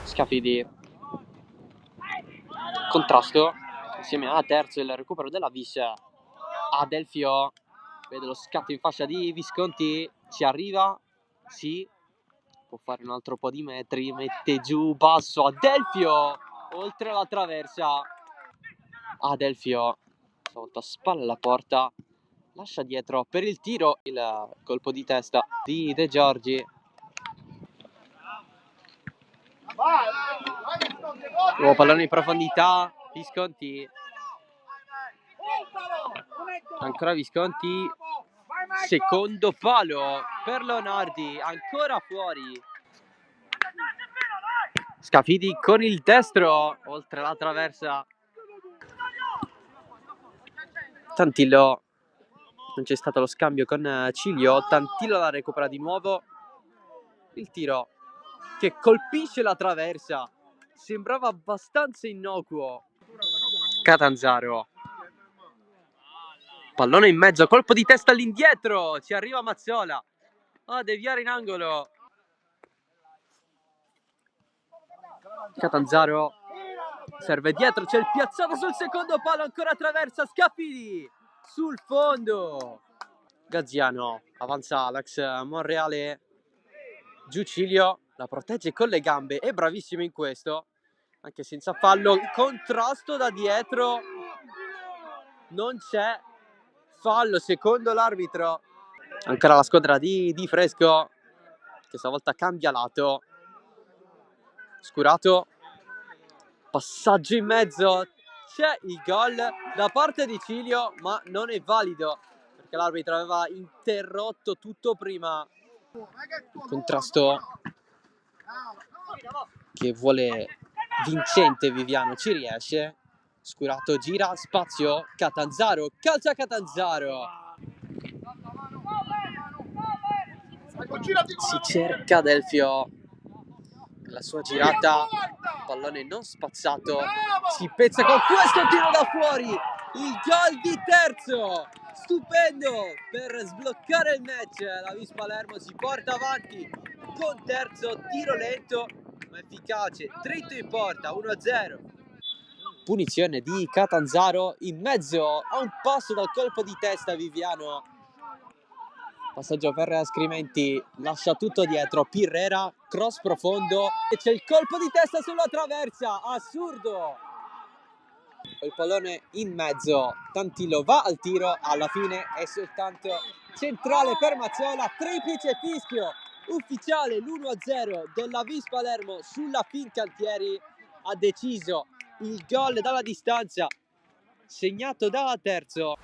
Scafidi, contrasto insieme a Terzo, il recupero della Vis. Adelfio vede lo scatto in fascia di Visconti, ci arriva, sì, può fare un altro po' di metri, mette giù basso Adelfio, oltre la traversa. Adelfio stavolta spalla alla porta, lascia dietro per il tiro, il colpo di testa di De Giorgi. Nuovo pallone in profondità, Visconti, ancora Visconti, secondo palo per Leonardi, ancora fuori. Scafidi con il destro, oltre la traversa. Tantillo, non c'è stato lo scambio con Cilio, Tantillo la recupera di nuovo. Il tiro che colpisce la traversa, sembrava abbastanza innocuo. Catanzaro, pallone in mezzo, colpo di testa all'indietro, ci arriva Mazzola a deviare in angolo. Catanzaro serve dietro, c'è il piazzato sul secondo palo, ancora traversa, Scafidi sul fondo. Gaziano avanza Alex Monreale, giù Cilio, la protegge con le gambe, è bravissimo in questo, anche senza fallo. Il contrasto da dietro, non c'è fallo secondo l'arbitro. Ancora la squadra di Fresco che stavolta cambia lato. Scurato, passaggio in mezzo, c'è il gol da parte di Cilio, ma non è valido perché l'arbitro aveva interrotto tutto prima. Il contrasto che vuole vincente Viviano ci riesce. Scurato gira, spazio, Catanzaro, calcia Catanzaro. Si cerca Adelfio, la sua girata, pallone non spazzato, si pezza con questo tiro da fuori, il gol di Terzo, stupendo per sbloccare il match. La Vis Palermo si porta avanti con Terzo, tiro lento ma efficace, dritto in porta, 1-0. Punizione di Catanzaro in mezzo a un passo dal colpo di testa Viviano. Passaggio per Scrimenti, lascia tutto dietro, Pirrera, cross profondo e c'è il colpo di testa sulla traversa, assurdo! Il pallone in mezzo, Tantillo va al tiro, alla fine è soltanto centrale per Mazzola, triplice fischio ufficiale, l'1-0 della Vis Palermo sulla Fincantieri, ha deciso il gol dalla distanza segnato da Terzo.